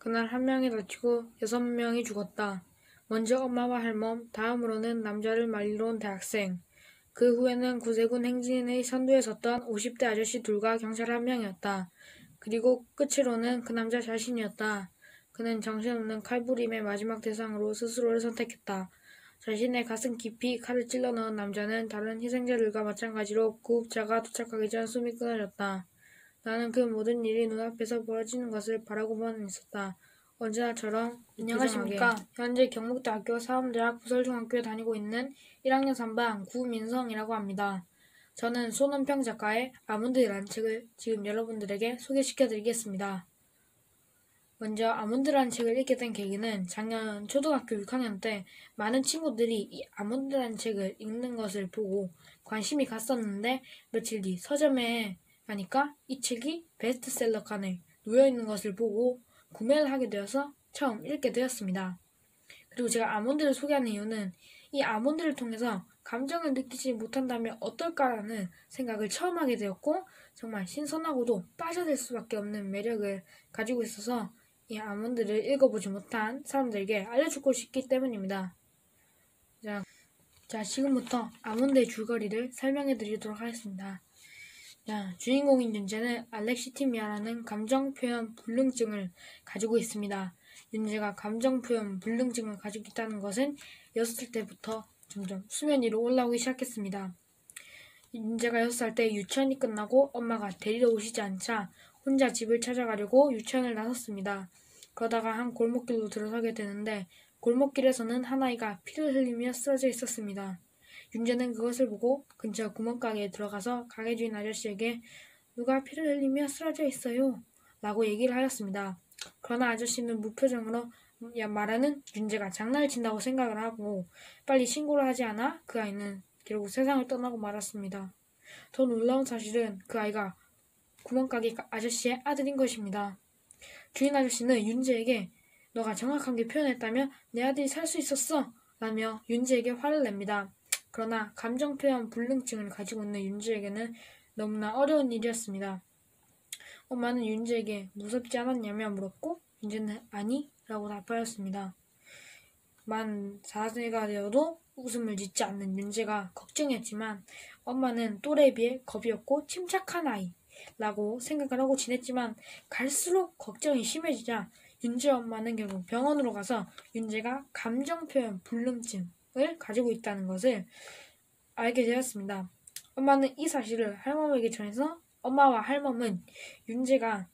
그날 1명이 다치고 6명이 죽었다. 먼저 엄마와 할멈, 다음으로는 남자를 말리러 온 대학생, 그 후에는 구세군 행진의 선두에 섰던 50대 아저씨 둘과 경찰 1명이었다. 그리고 끝으로는 그 남자 자신이었다. 그는 정신없는 칼부림의 마지막 대상으로 스스로를 선택했다. 자신의 가슴 깊이 칼을 찔러 넣은 남자는 다른 희생자들과 마찬가지로 구급차가 도착하기 전 숨이 끊어졌다. 나는 그 모든 일이 눈앞에서 벌어지는 것을 바라고만 있었다. 언제나처럼 안녕하십니까. 현재 경북대학교 사범대학 부설중학교에 다니고 있는 1학년 3반 구민성이라고 합니다. 저는 손은평 작가의 아몬드라는 책을 지금 여러분들에게 소개시켜드리겠습니다. 먼저 아몬드라는 책을 읽게 된 계기는 작년 초등학교 6학년 때 많은 친구들이 이 아몬드라는 책을 읽는 것을 보고 관심이 갔었는데 며칠 뒤 서점에 가니까 이 책이 베스트셀러 칸에 놓여있는 것을 보고 구매를 하게 되어서 처음 읽게 되었습니다. 그리고 제가 아몬드를 소개하는 이유는 이 아몬드를 통해서 감정을 느끼지 못한다면 어떨까라는 생각을 처음 하게 되었고 정말 신선하고도 빠져들 수밖에 없는 매력을 가지고 있어서 이 아몬드를 읽어보지 못한 사람들에게 알려주고 싶기 때문입니다. 자, 지금부터 아몬드의 줄거리를 설명해 드리도록 하겠습니다. 자, 주인공인 윤재는 알렉시티미아라는 감정표현 불능증을 가지고 있습니다. 윤재가 감정표현 불능증을 가지고 있다는 것은 6살 때부터 점점 수면 위로 올라오기 시작했습니다. 윤재가 6살 때 유치원이 끝나고 엄마가 데리러 오시지 않자 혼자 집을 찾아가려고 유치원을 나섰습니다. 그러다가 한 골목길로 들어서게 되는데 골목길에서는 한 아이가 피를 흘리며 쓰러져 있었습니다. 윤재는 그것을 보고 근처 구멍가게에 들어가서 가게 주인 아저씨에게 누가 피를 흘리며 쓰러져 있어요 라고 얘기를 하였습니다. 그러나 아저씨는 무표정으로 말하는 윤재가 장난을 친다고 생각을 하고 빨리 신고를 하지 않아 그 아이는 결국 세상을 떠나고 말았습니다. 더 놀라운 사실은 그 아이가 구멍가게 아저씨의 아들인 것입니다. 주인 아저씨는 윤재에게 너가 정확하게 표현했다면 내 아들이 살 수 있었어 라며 윤재에게 화를 냅니다. 그러나 감정표현 불능증을 가지고 있는 윤재에게는 너무나 어려운 일이었습니다. 엄마는 윤재에게 무섭지 않았냐며 물었고 윤재는 아니 라고 답하였습니다. 만 4세가 되어도 웃음을 짓지 않는 윤재가 걱정했지만 엄마는 또래에 비해 겁이 없고 침착한 아이 라고 생각을 하고 지냈지만 갈수록 걱정이 심해지자 윤재 엄마는 결국 병원으로 가서 윤재가 감정표현 불능증을 가지고 있다는 것을 알게 되었습니다. 엄마는 이 사실을 할머니에게 전해서 엄마와 할멈은 윤재가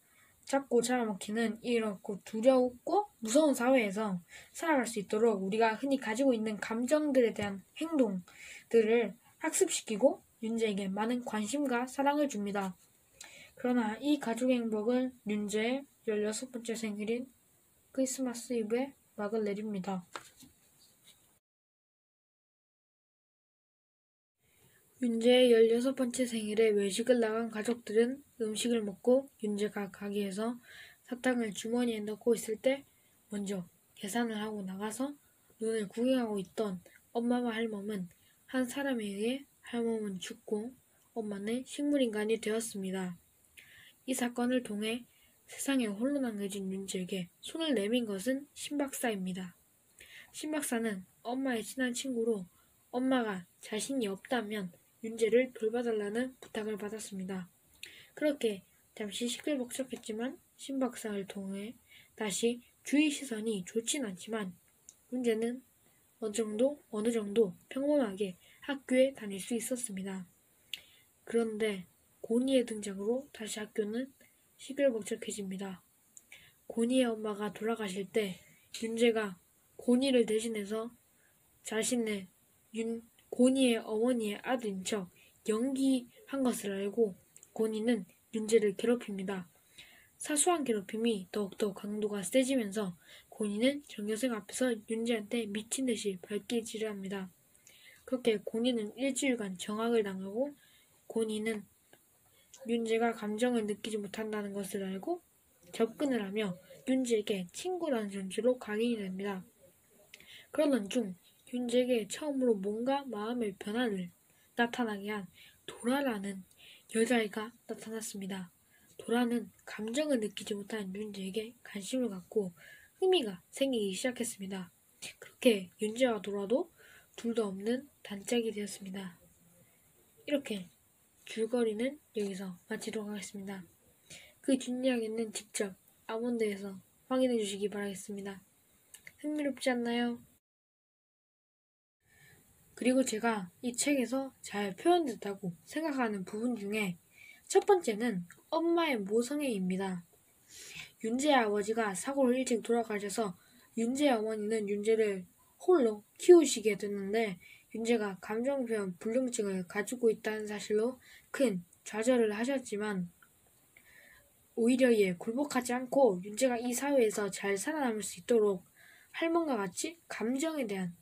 작고 잡아먹히는 이렇고 두렵고 무서운 사회에서 살아갈 수 있도록 우리가 흔히 가지고 있는 감정들에 대한 행동들을 학습시키고 윤재에게 많은 관심과 사랑을 줍니다. 그러나 이 가족의 행복은 윤재의 16번째 생일인 크리스마스 이브에 막을 내립니다. 윤재의 16번째 생일에 외식을 나간 가족들은 음식을 먹고 윤재가 가게에서 사탕을 주머니에 넣고 있을 때 먼저 계산을 하고 나가서 눈을 구경하고 있던 엄마와 할멈은 한 사람에 의해 할멈은 죽고 엄마는 식물인간이 되었습니다. 이 사건을 통해 세상에 홀로 남겨진 윤재에게 손을 내민 것은 신 박사입니다. 신 박사는 엄마의 친한 친구로 엄마가 자신이 없다면 윤재를 돌봐달라는 부탁을 받았습니다. 그렇게 잠시 시끌벅적했지만 신 박사를 통해 다시 주위 시선이 좋진 않지만 윤재는 어느 정도 평범하게 학교에 다닐 수 있었습니다. 그런데 고니의 등장으로 다시 학교는 시끌벅적해집니다. 고니의 엄마가 돌아가실 때 윤재가 고니를 대신해서 자신의 고니의 어머니의 아들인 척 연기한 것을 알고 고니는 윤재를 괴롭힙니다. 사소한 괴롭힘이 더욱더 강도가 세지면서 고니는 전교생 앞에서 윤재한테 미친 듯이 발길질을 합니다. 그렇게 고니는 일주일간 정학을 당하고 고니는 윤재가 감정을 느끼지 못한다는 것을 알고 접근을 하며 윤재에게 친구라는 존재로 각인이 됩니다. 그러던 중 윤재에게 처음으로 뭔가 마음의 변화를 나타나게 한 도라라는 여자아이가 나타났습니다. 도라는 감정을 느끼지 못하는 윤재에게 관심을 갖고 흥미가 생기기 시작했습니다. 그렇게 윤재와 도라도 둘도 없는 단짝이 되었습니다. 이렇게 줄거리는 여기서 마치도록 하겠습니다. 그 뒷이야기는 직접 아몬드에서 확인해 주시기 바라겠습니다. 흥미롭지 않나요? 그리고 제가 이 책에서 잘 표현됐다고 생각하는 부분 중에 첫 번째는 엄마의 모성애입니다. 윤재의 아버지가 사고로 일찍 돌아가셔서 윤재의 어머니는 윤재를 홀로 키우시게 됐는데 윤재가 감정표현 불능증을 가지고 있다는 사실로 큰 좌절을 하셨지만 오히려 이에 굴복하지 않고 윤재가 이 사회에서 잘 살아남을 수 있도록 할멈과 같이 감정에 대한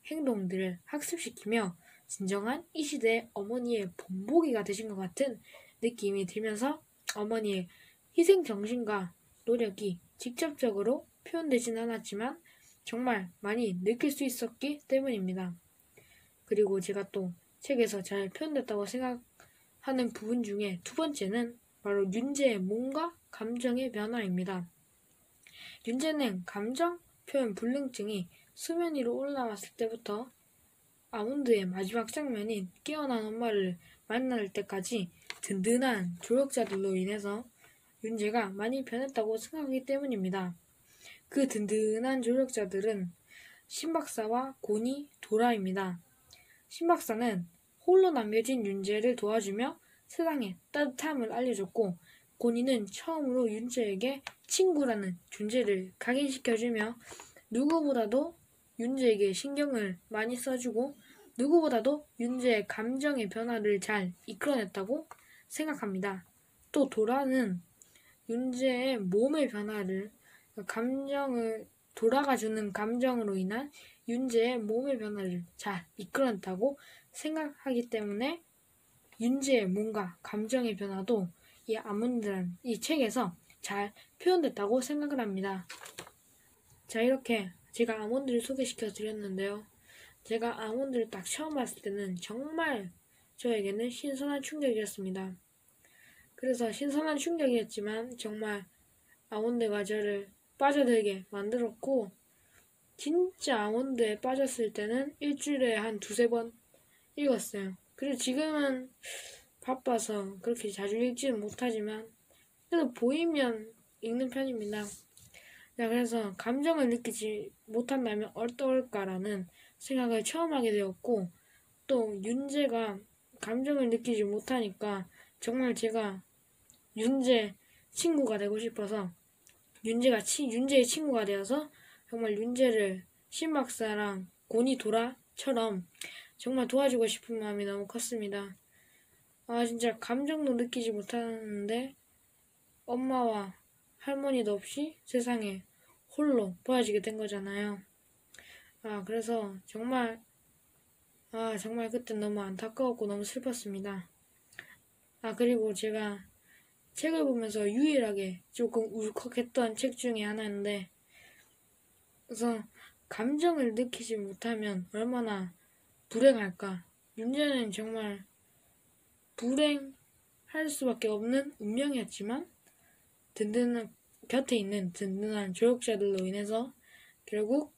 행동들을 학습시키며 진정한 이 시대의 어머니의 본보기가 되신 것 같은 느낌이 들면서 어머니의 희생정신과 노력이 직접적으로 표현되진 않았지만 정말 많이 느낄 수 있었기 때문입니다. 그리고 제가 또 책에서 잘 표현됐다고 생각하는 부분 중에 두 번째는 바로 윤재의 몸과 감정의 변화입니다. 윤재는 감정 표현 불능증이 수면 위로 올라왔을 때부터 아몬드의 마지막 장면인 깨어난 엄마를 만날 때까지 든든한 조력자들로 인해서 윤재가 많이 변했다고 생각하기 때문입니다. 그 든든한 조력자들은 신박사와 고니, 도라입니다. 신박사는 홀로 남겨진 윤재를 도와주며 세상에 따뜻함을 알려줬고 고니는 처음으로 윤재에게 친구라는 존재를 각인시켜주며 누구보다도 윤재에게 신경을 많이 써주고 누구보다도 윤재의 감정의 변화를 잘 이끌어냈다고 생각합니다. 또 도라는 윤재의 몸의 변화를 감정을 돌아가주는 감정으로 인한 윤재의 몸의 변화를 잘 이끌어냈다고 생각하기 때문에 윤재의 몸과 감정의 변화도 이 아몬드란 이 책에서 잘 표현됐다고 생각을 합니다. 자, 이렇게 제가 아몬드를 소개시켜 드렸는데요. 제가 아몬드를 딱 처음 봤을 때는 정말 저에게는 신선한 충격이었습니다. 그래서 신선한 충격이었지만 정말 아몬드가 저를 빠져들게 만들었고 진짜 아몬드에 빠졌을 때는 일주일에 한 두세 번 읽었어요. 그리고 지금은 바빠서 그렇게 자주 읽지는 못하지만 그래도 보이면 읽는 편입니다. 자, 그래서 감정을 느끼지 못한다면 어떨까라는 생각을 처음 하게 되었고 또 윤재가 감정을 느끼지 못하니까 정말 제가 윤재 친구가 되고 싶어서 윤재의 친구가 되어서 정말 윤재를 신박사랑 고니 도라처럼 정말 도와주고 싶은 마음이 너무 컸습니다. 진짜 감정도 느끼지 못하는데 엄마와 할머니도 없이 세상에 홀로 보여지게 된 거잖아요. 그래서 정말 그때 너무 안타까웠고 너무 슬펐습니다. 그리고 제가 책을 보면서 유일하게 조금 울컥했던 책 중에 하나인데 그래서 감정을 느끼지 못하면 얼마나 불행할까. 윤재는 정말 불행할 수밖에 없는 운명이었지만 곁에 있는 든든한 조력자들로 인해서 결국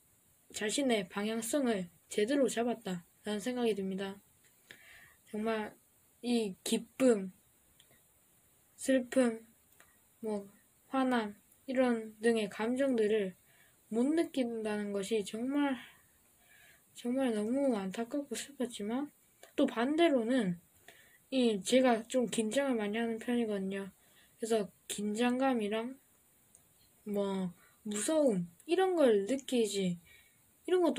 자신의 방향성을 제대로 잡았다라는 생각이 듭니다. 정말 이 기쁨, 슬픔, 화남 이런 등의 감정들을 못 느낀다는 것이 정말 너무 안타깝고 슬펐지만 또 반대로는 제가 좀 긴장을 많이 하는 편이거든요. 그래서 긴장감이랑 무서움 이런 것도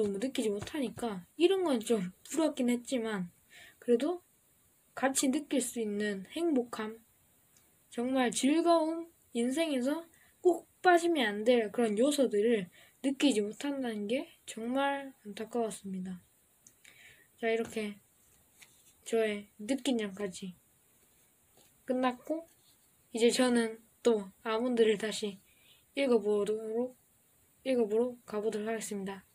느끼지 못하니까 이런 건 좀 부럽긴 했지만 그래도 같이 느낄 수 있는 행복함, 정말 즐거움, 인생에서 꼭 빠지면 안 될 그런 요소들을 느끼지 못한다는 게 정말 안타까웠습니다. 자, 이렇게 저의 느낀 점까지 끝났고 이제 저는 또 아몬드를 다시 읽어보러 가보도록 하겠습니다.